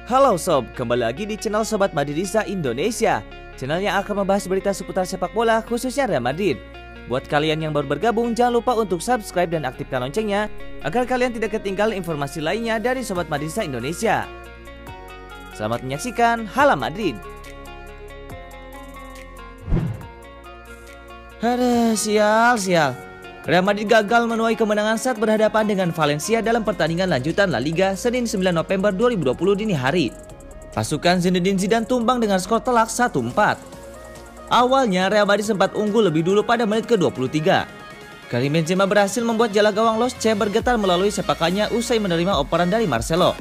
Halo sob, kembali lagi di channel Sobat Madridista Indonesia. Channel yang akan membahas berita seputar sepak bola khususnya Real Madrid. Buat kalian yang baru bergabung, jangan lupa untuk subscribe dan aktifkan loncengnya agar kalian tidak ketinggalan informasi lainnya dari Sobat Madridista Indonesia. Selamat menyaksikan Hala Madrid. Aduh, sial. Real Madrid gagal menuai kemenangan saat berhadapan dengan Valencia dalam pertandingan lanjutan La Liga Senin 9 November 2020 dini hari. Pasukan Zinedine Zidane tumbang dengan skor telak 1-4. Awalnya Real Madrid sempat unggul lebih dulu pada menit ke-23. Karim Benzema berhasil membuat jala gawang Los Che bergetar melalui sepakannya usai menerima operan dari Marcelo.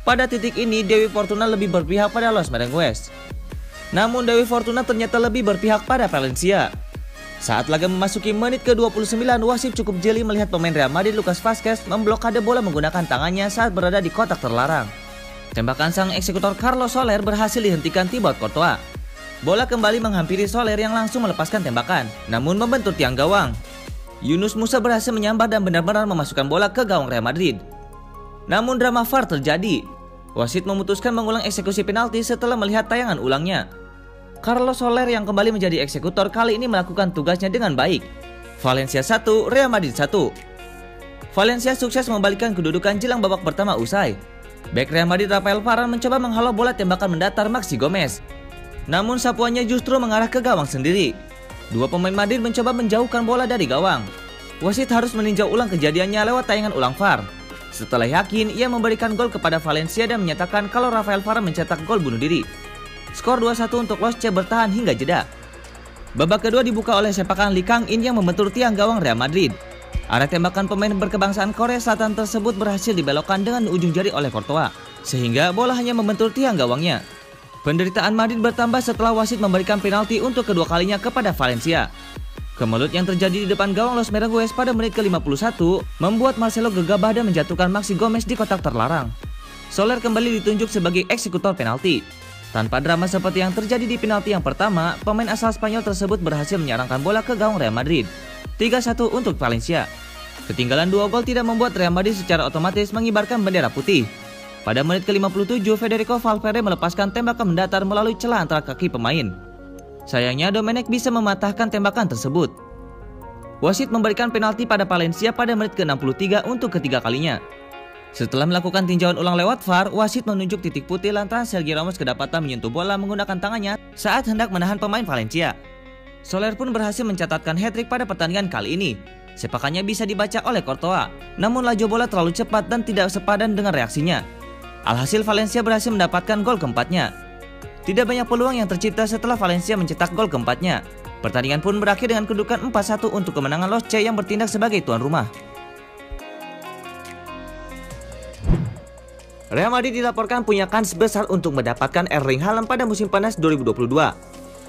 Pada titik ini Dewi Fortuna lebih berpihak pada Los Merengues. Namun Dewi Fortuna ternyata lebih berpihak pada Valencia. Saat laga memasuki menit ke-29, wasit cukup jeli melihat pemain Real Madrid Lucas Vazquez memblokade bola menggunakan tangannya saat berada di kotak terlarang. Tembakan sang eksekutor Carlos Soler berhasil dihentikan Thibaut Courtois. Bola kembali menghampiri Soler yang langsung melepaskan tembakan, namun membentur tiang gawang. Yunus Musa berhasil menyambar dan benar-benar memasukkan bola ke gawang Real Madrid. Namun drama VAR terjadi. Wasit memutuskan mengulang eksekusi penalti setelah melihat tayangan ulangnya. Carlos Soler yang kembali menjadi eksekutor kali ini melakukan tugasnya dengan baik. Valencia 1, Real Madrid 1. Valencia sukses membalikkan kedudukan jelang babak pertama usai. Bek Real Madrid Rafael Varane mencoba menghalau bola tembakan mendatar Maxi Gomez. Namun sapuannya justru mengarah ke gawang sendiri. Dua pemain Madrid mencoba menjauhkan bola dari gawang. Wasit harus meninjau ulang kejadiannya lewat tayangan ulang VAR. Setelah yakin, ia memberikan gol kepada Valencia dan menyatakan kalau Rafael Varane mencetak gol bunuh diri. Skor 2-1 untuk Los Che bertahan hingga jeda. Babak kedua dibuka oleh sepakan Lee Kang-in yang membentur tiang gawang Real Madrid. Arah tembakan pemain berkebangsaan Korea Selatan tersebut berhasil dibelokkan dengan ujung jari oleh Courtois, sehingga bola hanya membentur tiang gawangnya. Penderitaan Madrid bertambah setelah wasit memberikan penalti untuk kedua kalinya kepada Valencia. Kemelut yang terjadi di depan gawang Los Merengues pada menit ke-51 membuat Marcelo gegabah dan menjatuhkan Maxi Gomez di kotak terlarang. Soler kembali ditunjuk sebagai eksekutor penalti. Tanpa drama seperti yang terjadi di penalti yang pertama, pemain asal Spanyol tersebut berhasil menyerangkan bola ke gawang Real Madrid. 3-1 untuk Valencia. Ketinggalan 2 gol tidak membuat Real Madrid secara otomatis mengibarkan bendera putih. Pada menit ke-57, Federico Valverde melepaskan tembakan mendatar melalui celah antara kaki pemain. Sayangnya Domenech bisa mematahkan tembakan tersebut. Wasit memberikan penalti pada Valencia pada menit ke-63 untuk ketiga kalinya. Setelah melakukan tinjauan ulang lewat VAR, wasit menunjuk titik putih lantaran Sergio Ramos kedapatan menyentuh bola menggunakan tangannya saat hendak menahan pemain Valencia. Soler pun berhasil mencatatkan hat-trick pada pertandingan kali ini. Sepakannya bisa dibaca oleh Courtois, namun laju bola terlalu cepat dan tidak sepadan dengan reaksinya. Alhasil Valencia berhasil mendapatkan gol keempatnya. Tidak banyak peluang yang tercipta setelah Valencia mencetak gol keempatnya. Pertandingan pun berakhir dengan kedudukan 4-1 untuk kemenangan Los Che yang bertindak sebagai tuan rumah. Real Madrid dilaporkan punya kans besar untuk mendapatkan Erling Haaland pada musim panas 2022.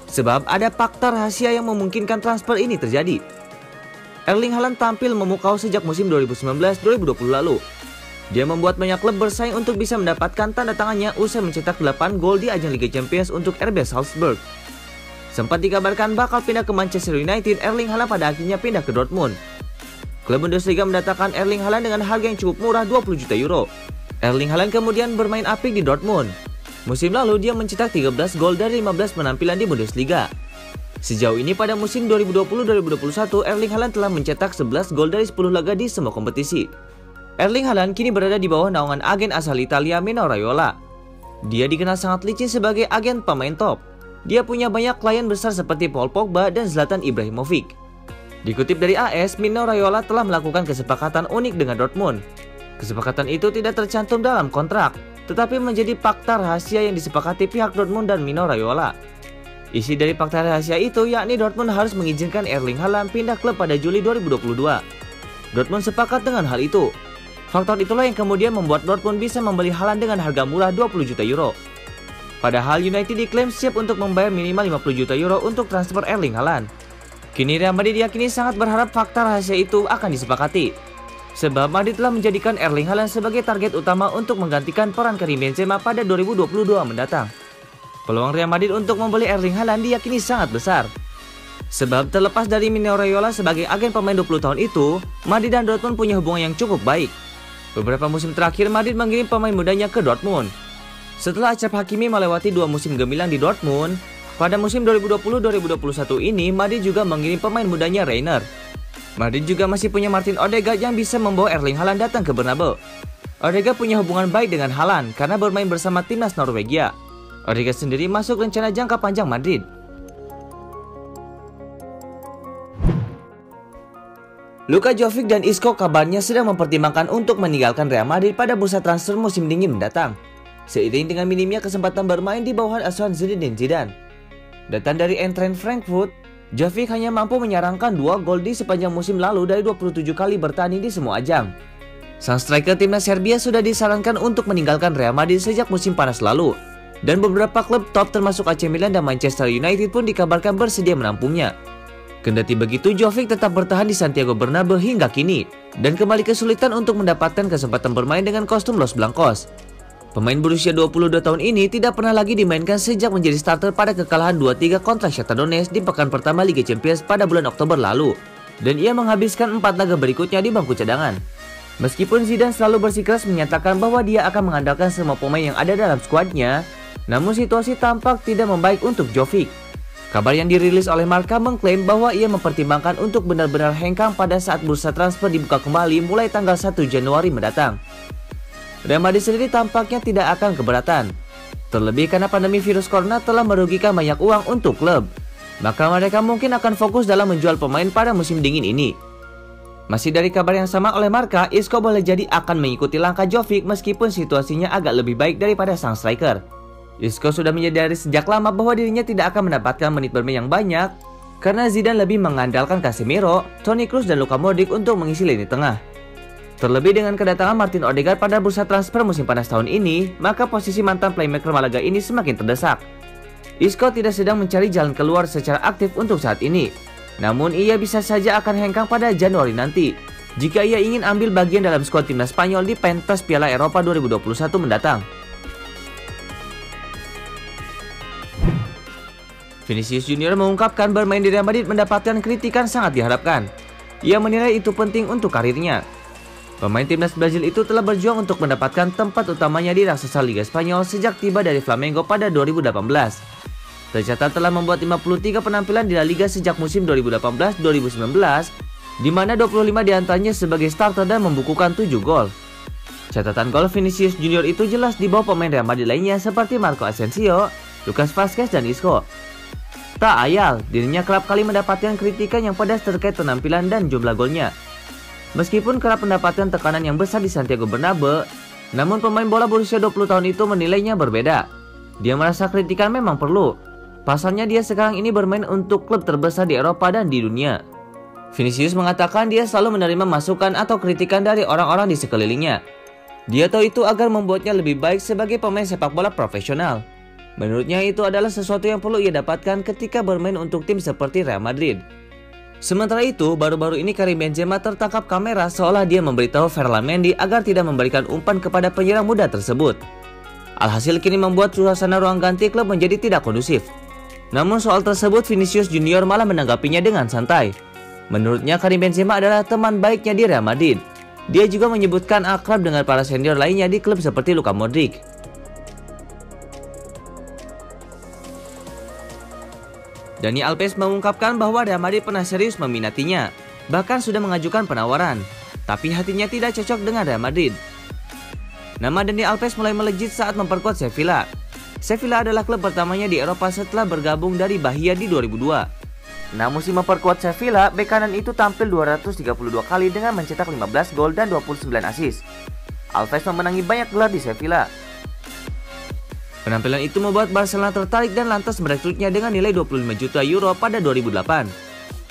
Sebab ada faktor rahasia yang memungkinkan transfer ini terjadi. Erling Haaland tampil memukau sejak musim 2019-2020 lalu. Dia membuat banyak klub bersaing untuk bisa mendapatkan tanda tangannya usai mencetak 8 gol di ajang Liga Champions untuk RB Salzburg. Sempat dikabarkan bakal pindah ke Manchester United, Erling Haaland pada akhirnya pindah ke Dortmund. Klub Bundesliga mendatangkan Erling Haaland dengan harga yang cukup murah 20 juta euro. Erling Haaland kemudian bermain apik di Dortmund. Musim lalu dia mencetak 13 gol dari 15 penampilan di Bundesliga. Sejauh ini pada musim 2020-2021 Erling Haaland telah mencetak 11 gol dari 10 laga di semua kompetisi. Erling Haaland kini berada di bawah naungan agen asal Italia Mino Raiola. Dia dikenal sangat licin sebagai agen pemain top. Dia punya banyak klien besar seperti Paul Pogba dan Zlatan Ibrahimovic. Dikutip dari AS, Mino Raiola telah melakukan kesepakatan unik dengan Dortmund. Kesepakatan itu tidak tercantum dalam kontrak, tetapi menjadi fakta rahasia yang disepakati pihak Dortmund dan Mino Raiola. Isi dari fakta rahasia itu yakni Dortmund harus mengizinkan Erling Haaland pindah klub pada Juli 2022. Dortmund sepakat dengan hal itu. Faktor itulah yang kemudian membuat Dortmund bisa membeli Haaland dengan harga murah 20 juta euro. Padahal United diklaim siap untuk membayar minimal 50 juta euro untuk transfer Erling Haaland. Kini Real Madrid diyakini sangat berharap fakta rahasia itu akan disepakati. Sebab Madrid telah menjadikan Erling Haaland sebagai target utama untuk menggantikan peran Karim Benzema pada 2022 mendatang. Peluang Real Madrid untuk membeli Erling Haaland diyakini sangat besar. Sebab terlepas dari Mino Raiola sebagai agen pemain 20 tahun itu, Madrid dan Dortmund punya hubungan yang cukup baik. Beberapa musim terakhir Madrid mengirim pemain mudanya ke Dortmund. Setelah Achraf Hakimi melewati 2 musim gemilang di Dortmund, pada musim 2020-2021 ini Madrid juga mengirim pemain mudanya Reiner. Madrid juga masih punya Martin Odegaard yang bisa membawa Erling Haaland datang ke Bernabeu. Odegaard punya hubungan baik dengan Haaland karena bermain bersama timnas Norwegia. Odegaard sendiri masuk rencana jangka panjang Madrid. Luka Jovic dan Isco kabarnya sedang mempertimbangkan untuk meninggalkan Real Madrid pada bursa transfer musim dingin mendatang, seiring dengan minimnya kesempatan bermain di bawahan asuhan Zinedine Zidane. Datang dari Eintracht Frankfurt, Jovic hanya mampu menyarangkan 2 gol di sepanjang musim lalu dari 27 kali bertanding di semua ajang. Sang striker timnas Serbia sudah disarankan untuk meninggalkan Real Madrid sejak musim panas lalu, dan beberapa klub top termasuk AC Milan dan Manchester United pun dikabarkan bersedia menampungnya. Kendati begitu, Jovic tetap bertahan di Santiago Bernabeu hingga kini, dan kembali kesulitan untuk mendapatkan kesempatan bermain dengan kostum Los Blancos. Pemain berusia 22 tahun ini tidak pernah lagi dimainkan sejak menjadi starter pada kekalahan 2-3 kontra Shakhtar Donetsk di pekan pertama Liga Champions pada bulan Oktober lalu, dan ia menghabiskan 4 laga berikutnya di bangku cadangan. Meskipun Zidane selalu bersikeras menyatakan bahwa dia akan mengandalkan semua pemain yang ada dalam skuadnya, namun situasi tampak tidak membaik untuk Jovic. Kabar yang dirilis oleh Marca mengklaim bahwa ia mempertimbangkan untuk benar-benar hengkang pada saat bursa transfer dibuka kembali mulai tanggal 1 Januari mendatang. Real Madrid sendiri tampaknya tidak akan keberatan, terlebih karena pandemi virus corona telah merugikan banyak uang untuk klub. Maka mereka mungkin akan fokus dalam menjual pemain pada musim dingin ini. Masih dari kabar yang sama oleh Marca, Isco boleh jadi akan mengikuti langkah Jovic meskipun situasinya agak lebih baik daripada sang striker. Isco sudah menyadari sejak lama bahwa dirinya tidak akan mendapatkan menit bermain yang banyak karena Zidane lebih mengandalkan Casemiro, Toni Kroos dan Luka Modric untuk mengisi lini tengah. Terlebih dengan kedatangan Martin Odegaard pada bursa transfer musim panas tahun ini, maka posisi mantan playmaker Malaga ini semakin terdesak. Isco tidak sedang mencari jalan keluar secara aktif untuk saat ini, namun ia bisa saja akan hengkang pada Januari nanti jika ia ingin ambil bagian dalam skuad timnas Spanyol di pentas Piala Eropa 2021 mendatang. Vinicius Junior mengungkapkan bermain di Real Madrid mendapatkan kritikan sangat diharapkan. Ia menilai itu penting untuk karirnya. Pemain timnas Brazil itu telah berjuang untuk mendapatkan tempat utamanya di raksasa Liga Spanyol sejak tiba dari Flamengo pada 2018. Tercatat telah membuat 53 penampilan di La Liga sejak musim 2018-2019, di mana 25 diantaranya sebagai starter dan membukukan 7 gol. Catatan gol Vinicius Junior itu jelas di bawah pemain Real Madrid lainnya seperti Marco Asensio, Lucas Vazquez dan Isco. Tak ayal, dirinya kerap kali mendapatkan kritikan yang pedas terkait penampilan dan jumlah golnya. Meskipun kerap mendapatkan tekanan yang besar di Santiago Bernabeu, namun pemain bola berusia 20 tahun itu menilainya berbeda. Dia merasa kritikan memang perlu. Pasalnya dia sekarang ini bermain untuk klub terbesar di Eropa dan di dunia. Vinicius mengatakan dia selalu menerima masukan atau kritikan dari orang-orang di sekelilingnya. Dia tahu itu agar membuatnya lebih baik sebagai pemain sepak bola profesional. Menurutnya itu adalah sesuatu yang perlu ia dapatkan ketika bermain untuk tim seperti Real Madrid. Sementara itu, baru-baru ini Karim Benzema tertangkap kamera seolah dia memberitahu Ferland Mendy agar tidak memberikan umpan kepada penyerang muda tersebut. Alhasil kini membuat suasana ruang ganti klub menjadi tidak kondusif. Namun soal tersebut Vinicius Junior malah menanggapinya dengan santai. Menurutnya Karim Benzema adalah teman baiknya di Real Madrid. Dia juga menyebutkan akrab dengan para senior lainnya di klub seperti Luka Modric. Dani Alves mengungkapkan bahwa Real Madrid pernah serius meminatinya, bahkan sudah mengajukan penawaran, tapi hatinya tidak cocok dengan Real Madrid. Nama Dani Alves mulai melejit saat memperkuat Sevilla. Sevilla adalah klub pertamanya di Eropa setelah bergabung dari Bahia di 2002. Nah, musim memperkuat Sevilla, bek kanan itu tampil 232 kali dengan mencetak 15 gol dan 29 assist. Alves memenangi banyak gelar di Sevilla. Penampilan itu membuat Barcelona tertarik dan lantas merekrutnya dengan nilai 25 juta euro pada 2008.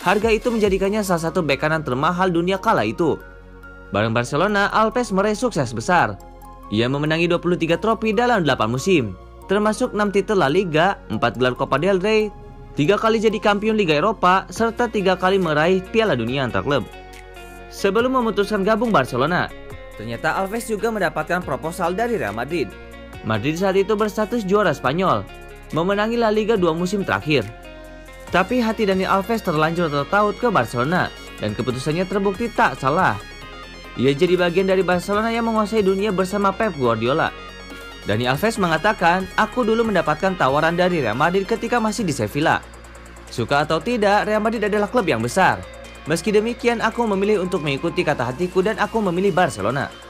Harga itu menjadikannya salah satu bek kanan termahal dunia kala itu. Bareng Barcelona, Alves meraih sukses besar. Ia memenangi 23 trofi dalam 8 musim, termasuk 6 titel La Liga, 4 gelar Copa del Rey, 3 kali jadi kampiun Liga Eropa, serta 3 kali meraih Piala Dunia antar klub. Sebelum memutuskan gabung Barcelona, ternyata Alves juga mendapatkan proposal dari Real Madrid. Madrid saat itu berstatus juara Spanyol, memenangi La Liga 2 musim terakhir. Tapi hati Dani Alves terlanjur tertaut ke Barcelona, dan keputusannya terbukti tak salah. Ia jadi bagian dari Barcelona yang menguasai dunia bersama Pep Guardiola. Dani Alves mengatakan, "Aku dulu mendapatkan tawaran dari Real Madrid ketika masih di Sevilla. Suka atau tidak, Real Madrid adalah klub yang besar. Meski demikian, aku memilih untuk mengikuti kata hatiku dan aku memilih Barcelona."